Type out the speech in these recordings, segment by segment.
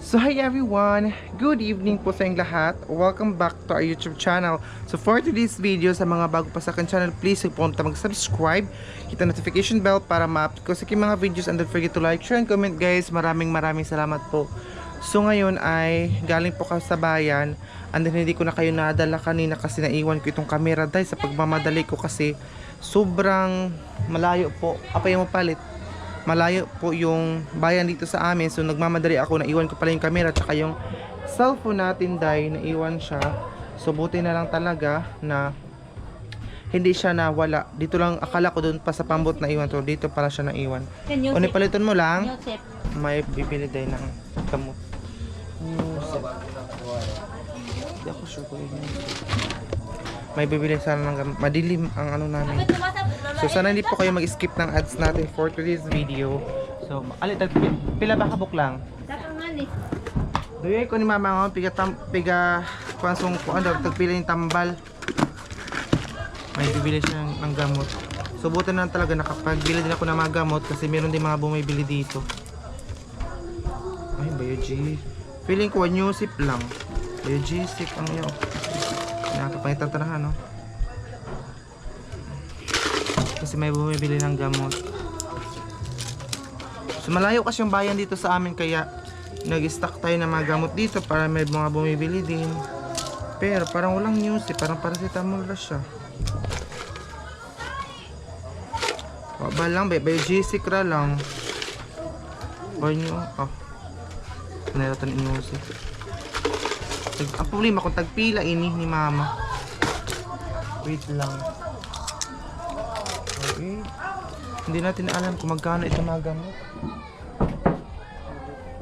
So hi everyone, good evening po sa inyong lahat. Welcome back to our YouTube channel. So for today's video, sa mga bago pa sa akin channel, please punta mag-subscribe, hit the notification bell para ma-update ko sa aking mga videos, and don't forget to like, share, and comment guys. Maraming salamat po. So ngayon ay galing po ka sa bayan, and then hindi ko na kayo nadala kanina kasi naiwan ko itong camera dahil sa pagmamadali ko kasi sobrang malayo po. Apa yung mapalit? Malayo po yung bayan dito sa amin, so nagmamadali ako, naiwan ko pala yung camera tsaka yung cellphone natin dahil naiwan siya. So buti na lang talaga na hindi siya nawala. Dito lang, akala ko doon pa sa pambot na iwan to, dito pala siya naiwan. O palitan mo lang, may bibili din ng gamot. Hindi ako sure ko yun. May bibili sana ng gamot. Madilim ang ano namin. So sana hindi po kayo mag-skip ng ads natin for today's video. So, pila ba kabuk lang? Doy ko ni mama ngon piga kwansong ko ano tagpila yung tambal. May bibili siya ng gamot. So buti na talaga nakapagbili din ako ng mga gamot kasi meron din mga bumibili dito. Ay, Bayo-G. Feeling ko new sip lang. Bayo-G sip ang iyo. Nakakapangitan tanahan, no? Kasi may bumibili ng gamot. So malayo kasi yung bayan dito sa amin, kaya nag-stock tayo ng mga gamot dito para may mga bumibili din. Pero parang walang news eh, parang paracetamol na siya. Ba lang, Bayo-G ra lang. Banyo, nalatan news eh. Ang problema kung tagpila ini ni mama. Wait lang. Okay. Hindi natin alam kung magkano ito mga gamot.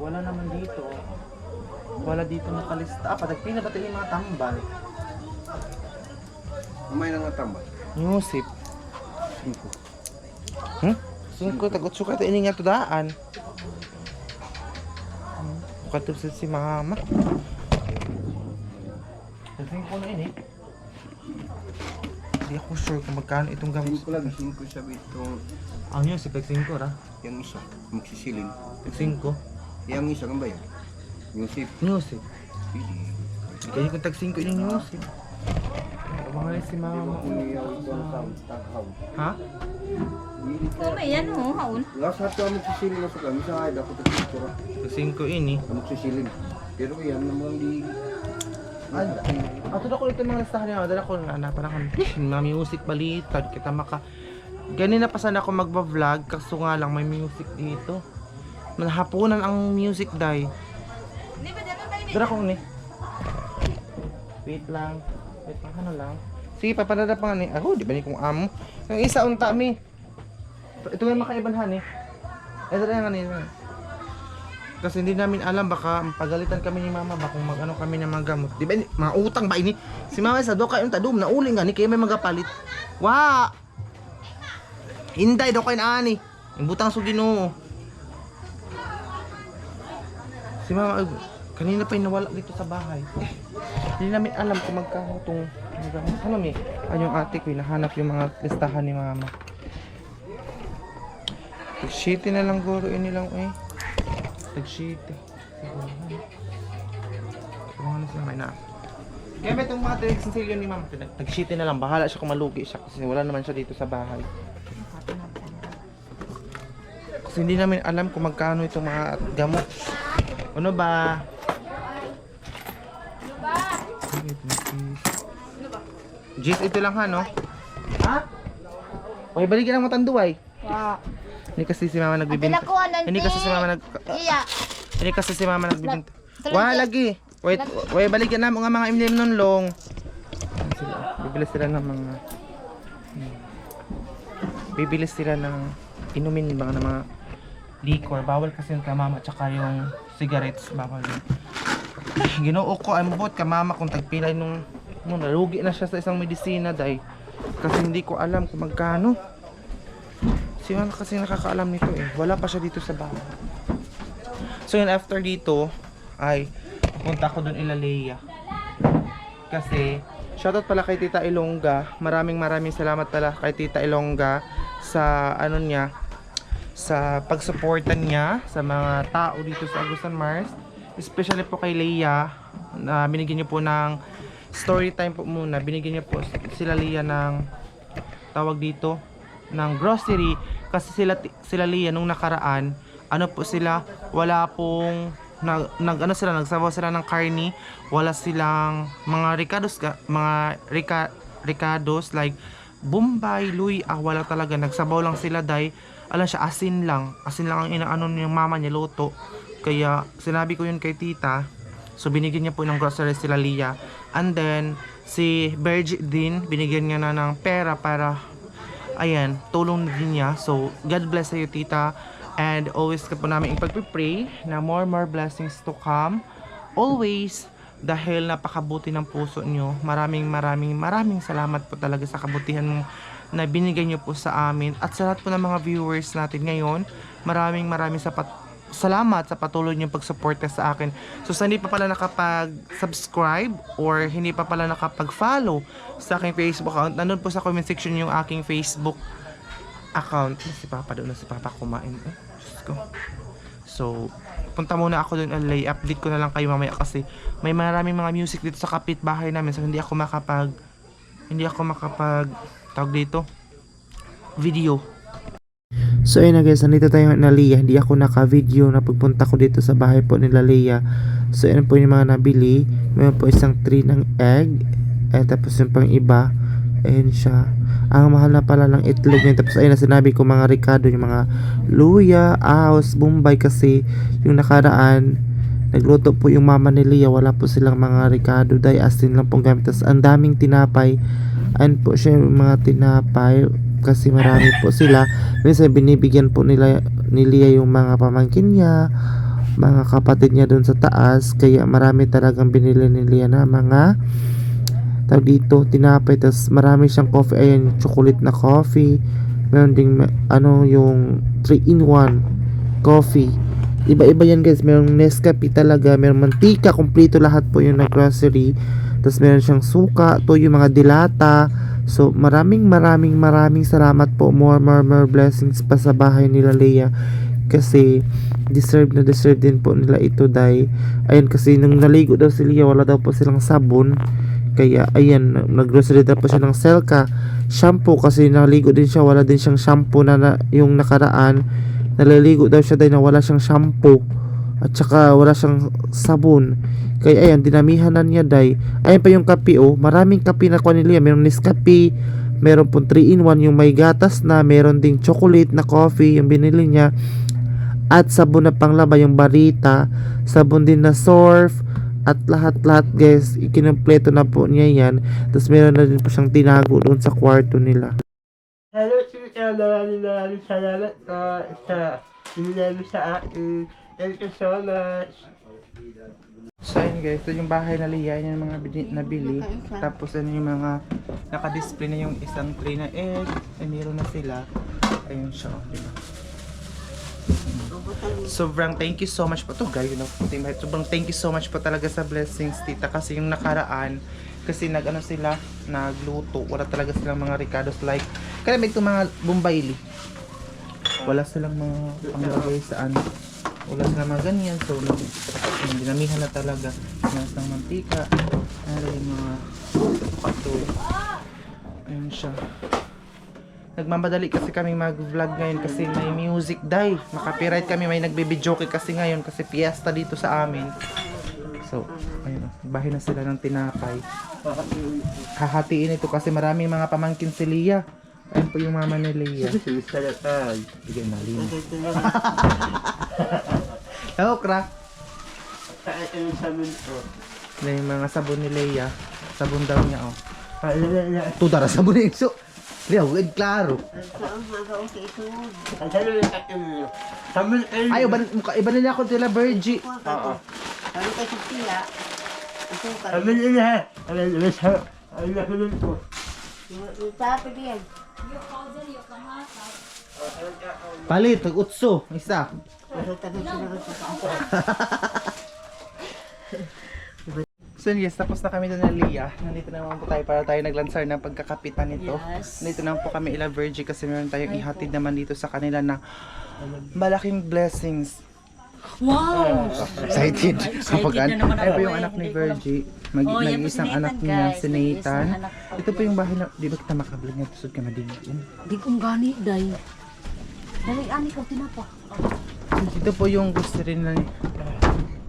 Wala naman dito. Wala dito nakalista. Pagpila ba ito yung mga tambal? May nang tambal. Yusip. 5. 5, tagot suka ito ini nga to daan. Katulad si mama. 5 na ini. Hindi ako sure kung magkano itong gamot. 5 lang, 5 sabi itong Ang yun, si 5 ra. yung isa, magsisilin. 5. Yung isa kang bayan. Yung sip. Yusip. Pili. Hindi kayo kung tag 5 yung Yusip. Mga si mama. Ha? May yan mo, haon. Last hati ako magsisilin na sa kami. Sa kahit ako tagsisilin. Tag 5 ini. Magsisilin. Pero yan namang di... Ato na ko ito mga listahan niya. Dala ko na parang mga music balitan. Kita maka... Ganina pa sana ako magba-vlog. Kaso nga lang may music dito. Hapunan ang music dahil. Dala ko ni. Wait lang. Wait lang, ano lang. Sige, papanada pa nga ni. Di ba ni kong amo? Yung isa unta mi. Ito nga makaibanhan eh. Ito na nga nila. Kasi hindi namin alam, baka pagalitan kami ni mama ba kung mag-ano kami ng mga gamot. Di ba, mga utang ba ini? Si mama sa doka yung tadum, nauli nga ni, kaya may magapalit. Wa! Hinday daw kayo na ani. Yung butang sugino. Si mama, kanina pa yung nawala dito sa bahay. Hindi namin alam kung magkano itong gamot. Ano mi? Yung ate ko, hinahanap yung mga listahan ni mama. Shitty na lang guro yun nilang eh. Tag-shitty. Ano sila may na. Kaya ba itong mga tag-shitty ni mama? Tag-shitty na lang. Bahala siya kung malugi siya kasi wala naman siya dito sa bahay. Kasi hindi namin alam kung magkano itong mga gamot. Ano ba? Jis, ito lang ha, no? Ha? Okay, balikin ang matanduay. Wow. Hindi kasi si mama nagbibinta. Hindi kasi si mama Hindi kasi si mama nagbibinta. Wah, lagi. Wait, balikan na mga imlim nun long. Bibili sila ng mga Bibili sila ng inumin ng mga liquor. Bawal kasi yung kamama tsaka yung cigarettes. Bawal yun. Ginoo ko ay mabot ka mama kung tagpilay nung nalugi na siya sa isang medisina dahil kasi hindi ko alam kung magkano. Si mama kasi nakakaalam nito eh. Wala pa siya dito sa bahay. So yun, after dito ay punta ko dun ila Leia. Kasi shoutout pala kay Tita Ilongga. Maraming salamat pala kay Tita Ilongga sa ano niya, sa pagsuportan niya sa mga tao dito sa Agusan Mars. especially po kay Leia, na binigyan niyo po ng story time po muna. Binigyan niyo po sila Leia ng tawag dito ng grocery kasi sila Leia nung nakaraan, ano po sila, wala pong nagsabaw sila ng karni, wala silang mga ricados like Bombay, Luy, wala talaga, nagsabaw lang sila dahil alam siya, asin lang ang inaano yung mama niya luto. Kaya sinabi ko yun kay tita, so binigyan niya po ng groceries sila Leia. And then si Bergie din, binigyan niya na ng pera para ayan, tulong din niya. So God bless you tita, and always ka po namin ipagpipray na more blessings to come always, dahil napakabuti ng puso nyo. Maraming salamat po talaga sa kabutihan na binigay nyo po sa amin, at sa lahat po ng mga viewers natin ngayon. Maraming salamat sa patuloy niyong pagsuporta sa akin. So sa hindi pa pala nakapag-subscribe or hindi pa pala nakapag-follow sa aking Facebook account, nandun po sa comment section yung aking Facebook account. Si Papa doon, na si Papa kumain. Diyos ko. So punta muna ako doon, update ko na lang kayo mamaya kasi may maraming mga music dito sa kapitbahay namin, so hindi ako makapag tawag dito video. So ayun na guys, nandito tayo na Leia. Hindi ako naka-video na pagpunta ko dito sa bahay po nila Leia. So ayun po yung mga nabili. Mayroon po isang tray ng egg. Tapos yung pang iba, ayun siya. Ang mahal na pala ng itlog niya. Tapos ayun na sinabi ko mga ricado, yung mga luya, ahos, bombay, kasi yung nakaraan nagluto po yung mama ni Leia. Wala po silang mga ricado, dahil asin lang pong gamit. Tapos ang daming tinapay. Ayun po siya yung mga tinapay, kasi marami po sila. Minsan binibigyan po ni Leia yung mga pamangkin niya, mga kapatid niya doon sa taas. Kaya marami talagang binili ni Leia na mga tawag dito, tinapay. Tapos marami siyang coffee, ayan, chocolate na coffee. Meron ding yung 3-in-1 coffee. Iba-iba yan guys. Merong Nescafe talaga, merong mantika, kompleto lahat po yung na grocery. Tapos meron siyang suka, to yung mga dilata. So maraming salamat po. More blessings pa sa bahay nila Leia, kasi deserve din po nila ito. Dahil ayun, kasi nung naligo daw si Leia, wala daw po silang sabon. Kaya ayan, naggrocery daw po siya ng Selka shampoo, kasi naligo din siya, wala din siyang shampoo na yung nakaraan. Naliligo daw siya dahil na wala siyang shampoo, at saka wala siyang sabon. Kaya ayan, dinamihan na niya dahil. Ayan pa yung kape, maraming kape na kuha ni Leia. Meron Nescafe, meron pong 3-in-1 yung may gatas na, meron ding chocolate na coffee yung binili niya, at sabon na panglaba yung Barita, sabon din na Surf, at lahat guys, ikinumpleto na po niya yan. Tapos meron na din po siyang tinago doon sa kwarto nila. Hello, maraming salamat sa inilalo sa akin. Thank you so much. So ayun guys, ito yung bahay na Leia, yun yung mga nabili. Tapos ano yung mga naka-display na yung isang tray na egg. Meron na sila. Ayun siya, diba? Sobrang thank you so much po to guys. Sobrang thank you so much po talaga sa blessings tita, kasi yung nakaraan, kasi nagluto, wala talaga silang mga ricados like kaya may itong mga Bombayli, wala silang mga panglagay sa wala silang mga ganyan. So dinamihan na talaga ng mantika, yung mga patoy. Ayun siya. Nagmamadali kasi kami mag-vlog ngayon kasi may music dahil makapiright kami, may nagbe-videoke kasi ngayon kasi fiesta dito sa amin. So ayun, bahay na sila ng tinapay. Hahatiin ito kasi maraming mga pamangkin si Leia. Ayun po yung mama ni Leia. Bigay na Leia. Hello, Kra. Na yung mga sabon ni Leia. Sabon daw niya, Tudara sabon ni Ikso. Leia, huwag klaro. Ay, iba na niya ako tila Virgie. Oo. Ano kayo sa sila? Amin na. Amin po. Sabi diyan. Palit, utso, isa. So yes, tapos na kami doon na Leia. Nandito naman po tayo para tayo naglansar ng pagkakapitan nito. Yes. Nandito naman po kami ila Virgie kasi meron tayong ihatid naman dito sa kanila na malaking blessings. Wow! Excited. Kapag na naman ay ako po yung eh. anak ni Hindi ko lang- Virgie. Oh, yan po si Nag-iisang Nathan, anak niya, guys. si Nathan. Nag-iisang anak po Ito po yung bahay na, di ba kita makablog niya, tusod ka madigin. Di kong gani, day. Dali, ani ka, tinapa. Ito po yung gusto rin na ni.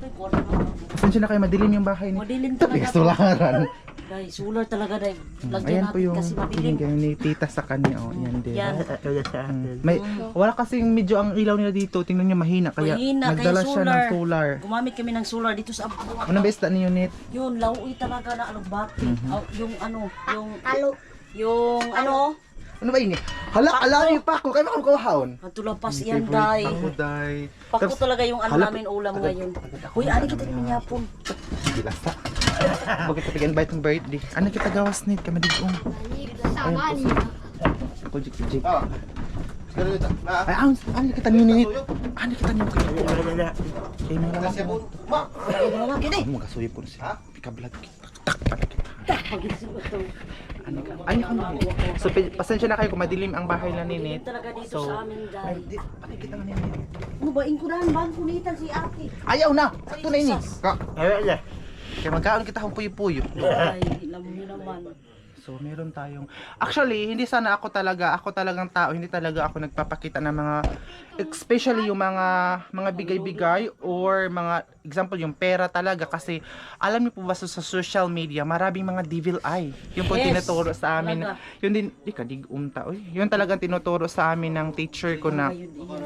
Ay, kuwan na. Saan na kayo madilim yung bahay ni? Madilim Tapi talaga. sularan. Day, solar talaga, day. Lagyan Ayan po natin yung kasi madilim. pinigay ni tita sa kanya. Oh, yan din. Yan. Ito na sa akin. May, wala kasing medyo ang ilaw nila dito. Tingnan niyo mahina. Kaya Mahina, kaya nagdala siya ng solar. solar. Gumamit kami ng solar dito sa Abuak. Ano ba ista niyo net? Yun, lauwi talaga na alugbati. Yung ano, Talo. yung ano, Ano ba ini? Hala, alam niyo pa ako. Kayo makakawahon. pantulapas yan, day. Ako, day. Pako talaga yung ano Hala, namin ulam ngayon. Uy, ani kita ni Yapon. Bilasa. Bakit kita invite ng birthday? Ano kita gawas net? Kamadigong. Ako, jik. Ay, ano kita niyo net? Ano kita niyo kayo? Kayo mga lalaki. Mga gini. Ano mga kasuyo po siya? Pika-vlog kita. Tak pala kita. Ano ka? Ay, ako na. So, pasensya na kayo kung madilim ang bahay na ni Net. Talaga dito So, sa amin, day. Pati kita nga ni Net. Ano ba, ingkuran ba? Kunitan si ate. Ayaw na! Sakto na ini. Ka. Ayaw na. Kaya magkaon kita kung puyo-puyo. Ay, alam niyo naman. So, meron tayong... Actually, hindi sana ako talagang tao, hindi talaga ako nagpapakita ng mga... Especially yung mga bigay-bigay or mga... Example, yung pera talaga. Kasi, alam niyo po ba sa social media, maraming mga devil eye. Yung po Yes, tinuturo sa amin. talaga. Yun din, di ka, dig-umta. Yun talagang tinuturo sa amin ng teacher ko na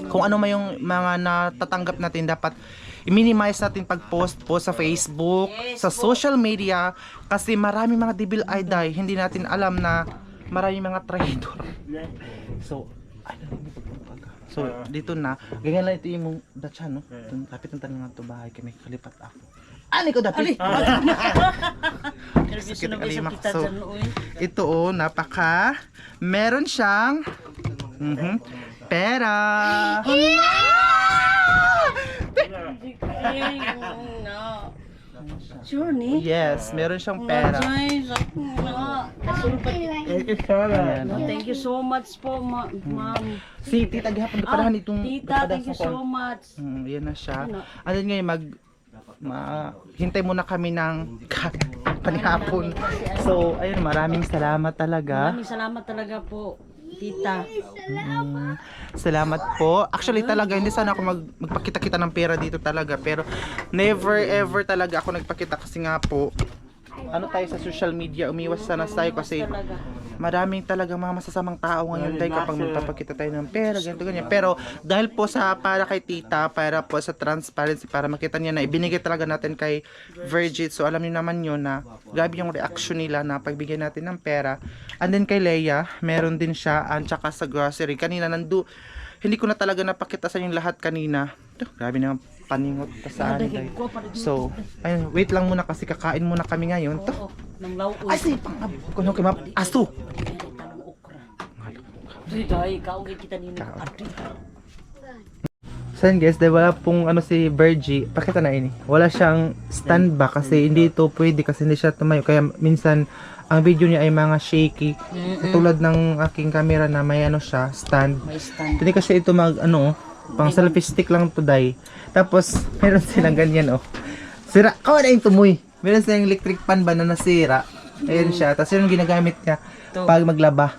kung ano man yung mga natatanggap natin, dapat i-minimize natin pag-post sa Facebook, Yes, sa social media, kasi maraming mga devil eye dahil hindi natin alam na maraming mga traitor. So, ay, nalingit ako pag- So, dito na, ganyan lang ito yung datsa, no? Lapit ng tanong nga ito bahay, kami kalipat ako. Ani ko dapit! Nervous Sakit na ang bisa alimak. kita So, dyan, uy. Ito oh, meron siyang pera. Ay, no. Sure ni? Yes, meron siyang pera. Guys, no. Thank you so much. Ayan. Thank you so much po, ma'am. Si Tita gihapon gipadahan itong Tita, thank you so much. Yan na siya. Ano? Ano ngayon hintay muna kami ng panihapon. So, ayun, maraming salamat talaga. Maraming salamat talaga po, tita. Salamat po. Actually talaga hindi sana ako magpakita-kita ng pera dito talaga, pero never ever talaga ako nagpakita kasi nga po ano tayo sa social media, umiwas sana tayo kasi Talaga. maraming talaga mga masasamang tao ngayon dahil kapag magpapakita tayo ng pera, ganito ganyan. Pero dahil po sa para kay tita, para po sa transparency, para makita niya na ibinigay talaga natin kay Virgit. So alam niyo naman yun na grabe yung reaction nila na pagbigay natin ng pera. And then kay Leia, meron din siya, and tsaka sa grocery. Kanina hindi ko na talaga napakita sa inyo lahat kanina. Grabe naman paningot pa sa akin. So, ayun, wait lang muna kasi kakain muna kami ngayon. Oo, ng lauoy. Ay, si kuno kay map aso. Tanong okra. Day, kaugay kita nino. So yun guys, dahil wala pong si Virgie, pakita na ini. Wala siyang stand ba kasi hindi ito pwede kasi hindi siya tumayo. Kaya minsan ang video niya ay mga shaky. Tulad ng aking camera na may siya, stand. May stand. Hindi kasi ito pang selfie stick lang today. Tapos meron silang ganyan Sira, kawan na yung tumoy. Meron silang electric pan ba na nasira. Ayan siya. Tapos yun yung ginagamit niya pag maglaba.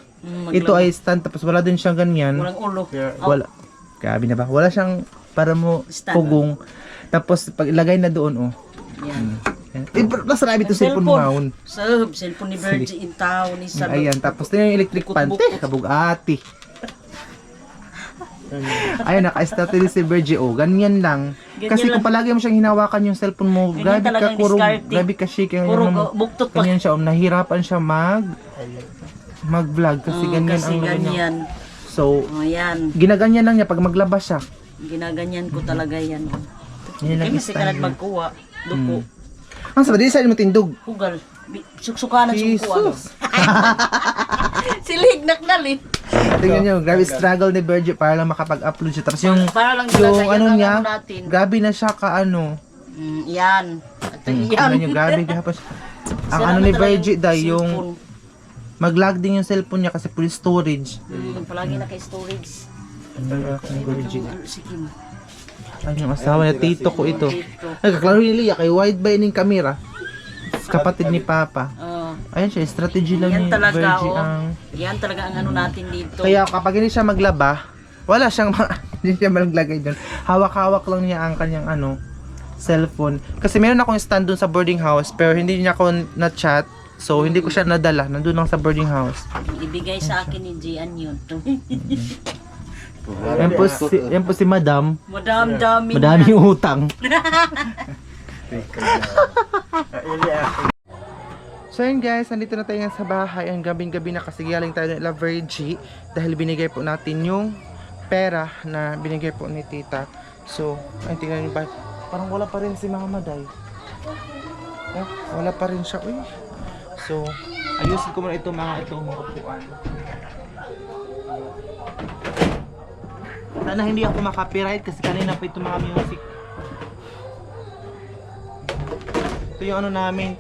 Ito ay stand tapos wala din siyang ganyan. Walang ulo. Wala. Grabe na ba? Wala siyang para mo Stand. pugong. Tapos pag ilagay na doon Yan. Nasa rabi ito cellphone mo ngaon. Cellphone ni Virgie in town. Ni Salo. Ayan, tapos na yung electric pan. Kabugati. Ayun, naka-start din si Virgie. Ganyan lang. Ganyan Kasi kung lang. palagi mo siyang hinawakan yung cellphone mo, Ganyan grabe ka talagang kurog, diskarte. grabe ka shake. Puro buktot pa. Ganyan siya, nahirapan siya mag-vlog kasi ganyan Kasi ang ano niya. ganyan. So, Ayan. ginaganyan lang niya pag maglabas siya. Ginaganyan ko talaga yan. Yan lang Kasi style kanat niya. magkuha. Duko. Ang sabi, di sa'yo mo tindog. Hugal. Suksukanan sumkuha. Jesus! Silig naknalin. Tingnan nyo, grabe struggle ni Virgie para lang makapag-upload siya. Tapos yung, Para lang yung ginagayan ano ang niya, ano natin. grabe na siya Yan. Ito yan. Tingnan nyo, grabe gahapon. Ang Sira ano na ni talaga Virgie yung dahil yung cellphone. mag-lag din yung cellphone niya kasi full storage. Palagi naka-storage. Ang Virgie. Si Kim. Ay, yung asawa na tito ko ito. Ay, kaklaro ni Lia, kay wide ba yung camera? Kapatid ni Papa. Oh. Ayan siya, strategy lang Yan ni talaga, Virgie oh. ang... Yan talaga ang ano natin dito. Kaya kapag hindi siya maglaba, wala siyang hindi siya maglagay doon. Hawak-hawak lang niya ang kanyang cellphone. Kasi meron akong stand doon sa boarding house, pero hindi niya ako na-chat. So, hindi ko siya nadala. Nandun lang sa boarding house. Ibigay sa akin ni Gian yun. Yan po si Madam. Madami Madaming utang. So yun guys, nandito na tayo sa bahay. Ang gabing-gabi na kasi galing tayo ng La Virgie dahil binigay po natin yung pera na binigay po ni Tita. So, ay tingnan niyo ba? Parang wala pa rin si Mama Day. Wala pa rin siya. Uy. So, ayusin ko muna ito mga upuan. Sana hindi ako makapiright kasi kanina pa ito mga music. Ito yung ano namin,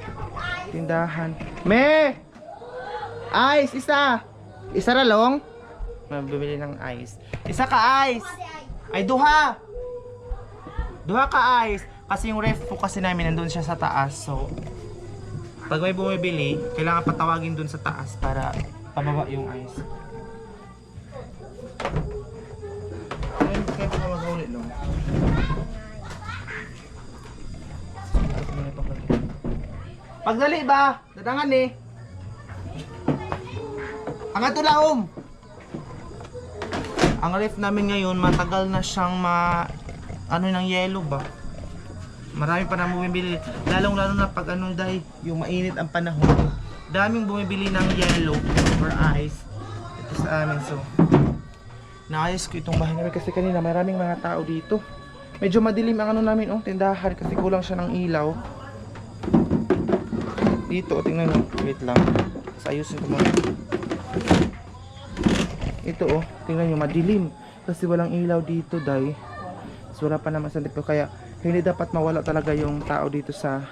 tindahan. Me! Ice! Isa! Isa ralong? Mabibili ng ice. Isa ka ice! Ay, duha! Duha ka ice! Kasi yung ref po kasi namin nandun siya sa taas. So, pag may bumibili, kailangan patawagin dun sa taas para pababa yung ice. Kaya pa mag-ulit lang. Pagdali ba? Dadangan eh. Ang ato laom. Ang ref namin ngayon, matagal na siyang ano ng yellow ba? Marami pa na bumibili. Lalong-lalo na pag dahil yung mainit ang panahon. Daming bumibili ng yellow or ice. Ito sa amin. So, naayos ko itong bahay namin kasi kanina maraming mga tao dito. Medyo madilim ang namin, tindahan kasi kulang siya ng ilaw. Dito, tingnan nyo. Wait lang. Tapos ayusin ko muna. Ito, tingnan nyo. Madilim. Kasi walang ilaw dito, dahil. So, wala pa naman sa dito. Kaya, hindi dapat mawala talaga yung tao dito sa...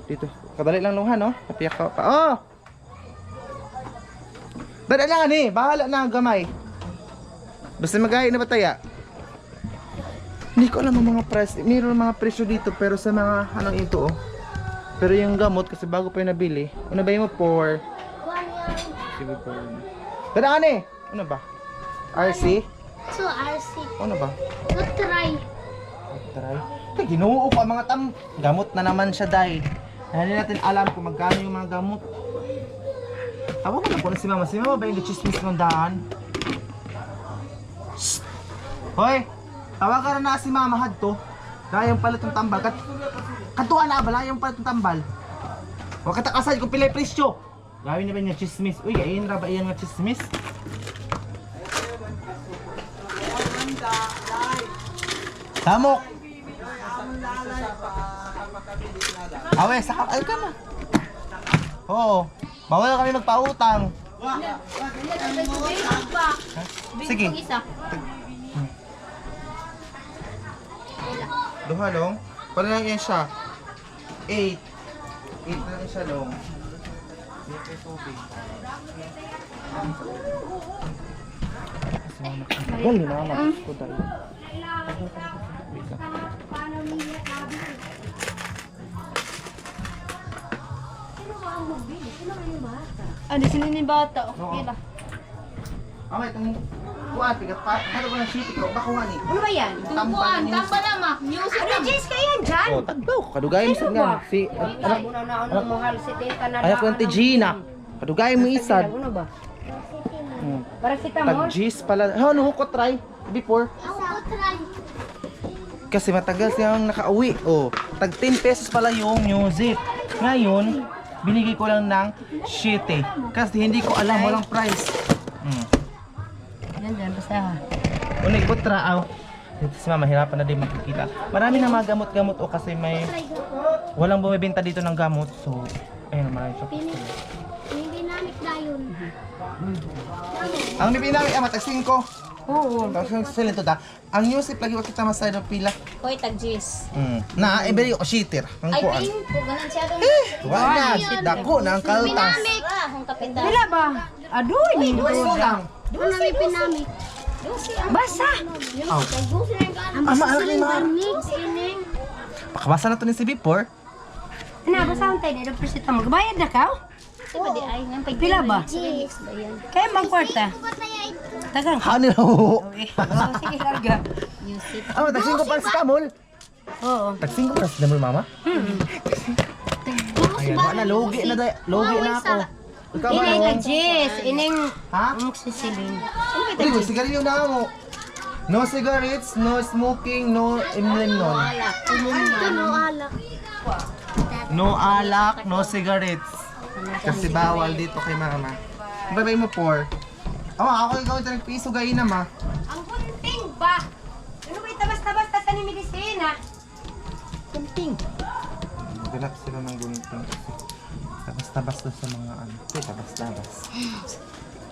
Dito. Kadali lang luhan, no? Kapiyak ka pa. Oh! Dali lang, bahala na ang gamay. Basta mag-aay na bataya. Hindi ko alam ang mga price. Mayroon mga presyo dito, pero sa mga, ito, Pero yung gamot, kasi bago pa yung nabili. Ano ba yung mo? 4? Sige po. Dali, ano ba? RC? So, RC. Ano ba? Good try. Try. Kaya ginuo ko ang mga gamot na naman siya dahil. Hindi natin alam kung magkano yung mga gamot. Tawag ko na po na si Mama. Si Mama ba yung chismis ng daan? Shhh! Hoy! Tawag ka na si Mama hadto. Dahil yung palit ng tambal. Katuan na ba? Yung palit ng tambal. Huwag katakasal kung pilay presyo. Gawin na ba yung chismis? Uy, gayin na ba yung chismis? Tamok! Awe, saka ay ka na. Oo. Bawal kami magpautang. Sige. Duha long. Pala lang yan siya. 8. 8 na lang siya long. Tagal ni Mama. Ko tayo. Ano, sino ni bata? Okay ba? Okay, itong kuwan, pigat pa. Ano ba ng shit ikaw? Bakuhan eh. Ano ba yan? Tampan. Tambal naman. Music ano, Jess ka yan dyan? Oh, tagdaw. Kadugay mo sa nga. Si, Labo na ang mahal si Tita na anak lang ti Gina. Kadugay mo isa. Ano ba? Hmm. Para si Tag Tamol? G's pala. Ano ko try before? Ako try. Kasi matagal siyang nakauwi. Oh, tag 10 pesos pala yung music. Ngayon, binigay ko lang ng 7. Kasi hindi ko alam walang price. Yan dyan, basta ha. Unig ko traaw. Dito si Mama, hirapan na din makikita. Marami na mga gamot-gamot kasi may walang bumibenta dito ng gamot. So, ayun, marami siya. May ginamit na yun. Ang nipinamit, matag 5. Oo. Tapos silento ta. Ang music lagi wa kita masay ng pila. Hoy, tag-Jess. Na iberi ko shitter. Ang Ay, kuan. ping ko, ganun siya doon. Wala, dako na ang kaltas. Ang kapitan. Wala ba? Adoy! Gusto lang. Doon namin pinamit. Basa! Aw. Ama, Mix, ining. Pakabasa na to ni si Bipor. Ano, basa ang tayo nila presita mo. Bayad na ka? Diba di ay nang Pila ba? Yes. Kaya mang kwarta. Tagang ka. Ano na ho? Oh, sige, larga. Ama, tagsing ko para sa kamol. Oo. Tagsing ko para sa kamol, mama. Ayan, wala, logi na ako. Ikaw ba? Ining ka, Jess. Ining Ha? magsisilin. Uy, sigarilyo na mo. No cigarettes, no smoking, no imlimnon. Ano alak? No alak, no cigarettes. Kasi bawal dito kay mama. Babay mo, por. Ama, ako ikaw ito piso gayin na, ma. Ang gunting ba? Ano ba itabas-tabas sa ni medisina? Kunting. Ganap sila ng gunting. Tabas-tabas doon sa mga ano. Ito, tabas-tabas.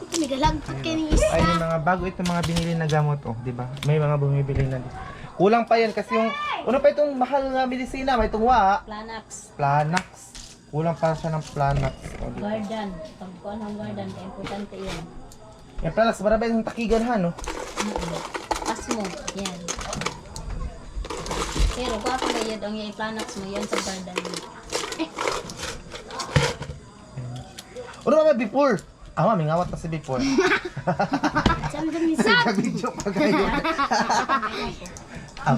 Nagalagpot kayo ni isa. Ay, yung mga bago itong mga binili na gamot, oh, di ba? May mga bumibili na dito. Kulang pa yan kasi yung, ano pa itong mahal na medisina, may itong Planax. Planax. Kulang pa siya ng Planax. Oh, di ba? Garden. Pagkuhan ng garden, kaya importante yan. Yan, Planax, marami yung takigan ha, no? Asmo, yan. Pero kung ako bayad ang yung Planax mo, yan sa garden mo. Ano ba before? Ah, may ngawat na si before. Nagka-video pa kayo.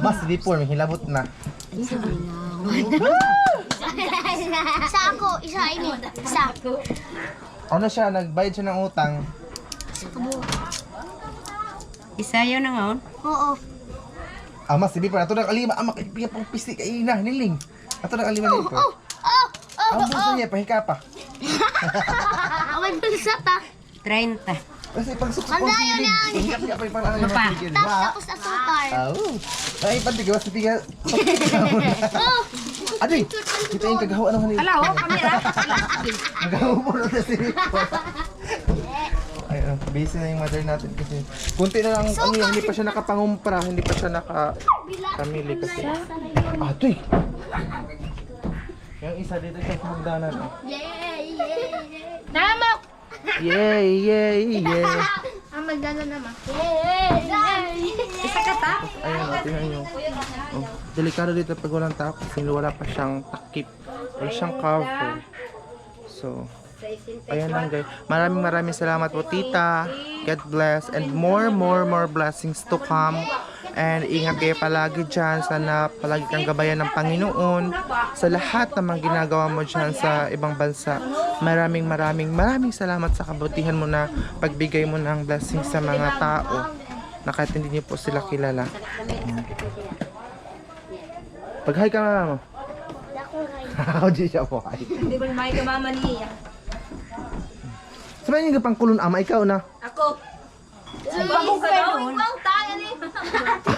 Mas before, may hilabot na. Isa ako, isa ini. Isa. Ano siya, nagbayad siya ng utang. Isa yun na ngayon. Oo. Mas si before, ato nag-alima. Makipigyan pang pisi kayo na, niling. Ato nag-alima na before. Ang buso niya, pahika pa. Away bulsat ah. 30. Kasi pag suksok ang feeling, hingap niya pa yung parang Pa. Tapos asukar. Ay, pantig, mas tiga. Adoy, kita yung kagawa ng kanila. Hala, oh, kamera. Nagawa po na si Before. Ay, busy na yung mother natin kasi kunti na lang, ano yun, hindi pa siya nakapangumpra, hindi pa siya nakakamili kasi. Adoy! Yung isa dito siya sa hagdanan. Oh. Namok! Yay, yay, yay! Ang magdano naman. Isa ka ta? Ayun, oh, tingnan nyo. Oh, delikado dito pag walang tao kasi wala pa siyang takip. Wala siyang cover. So, ayan lang guys. Maraming salamat po tita. God bless and more blessings to come. And ingat kayo palagi dyan. Sana palagi kang gabayan ng Panginoon sa lahat ng mga ginagawa mo dyan sa ibang bansa. Maraming salamat sa kabutihan mo na pagbigay mo ng blessing sa mga tao na kahit hindi niyo po sila kilala. Pag-hi ka nga mo. Ako di siya po hi. Hindi ba may kamama niya? Sabihin yung pang kulon ama, ikaw na. Ako. Bagong ka noon.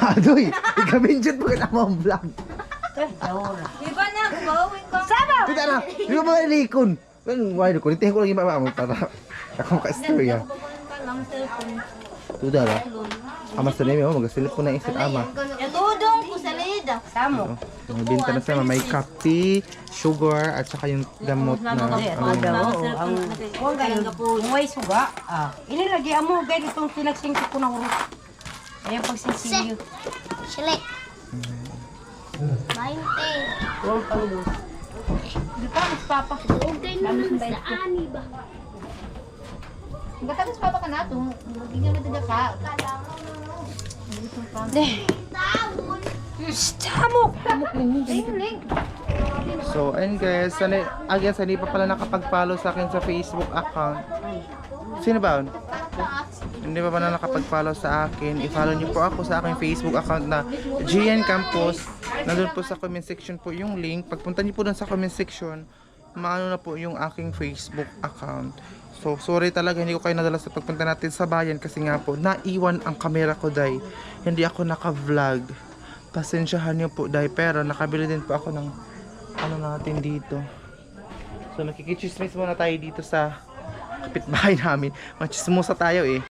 Adoy, ikaw-mention po ka na mo ang vlog. Di ba na? Gawin ko. Sabaw! Kita na, di ba mga ilikon? Why ko? Nitihin ko lang yung mama mo para akong ka-istorya. Tuda na. Ama sa nemi mo, magasilip po na isip ama. Tudong ko sa lida. Samo. Binta na siya, may kape, sugar, at saka yung gamot na Ang kuwan kayo, umuwi suga. Inilagay mo, gaya itong pinagsingkit ko na hurot. Ayan pagsisilyo. Sili. 20. Huwag pang luz. Di pa, mas papa. Okay naman sa ani ba? Ba't papa ka na ito? Hindi nga matanda ka. Stamok! So, ayun guys, sana pa pala nakapag-follow sa akin sa Facebook account. Sino ba yun? Hindi pa pala nakapag-follow sa akin. I-follow niyo po ako sa aking Facebook account na GN Campos. Nandun po sa comment section po yung link. Pagpunta niyo po dun sa comment section, maano na po yung aking Facebook account. So, sorry talaga, hindi ko kayo nadala sa pagpunta natin sa bayan kasi nga po, naiwan ang camera ko, day. Hindi ako naka-vlog. Pasensyahan niyo po, day. Pero nakabili din po ako ng ano natin dito. So, nakikichismis muna tayo dito sa kapitbahay namin. Machismosa tayo eh.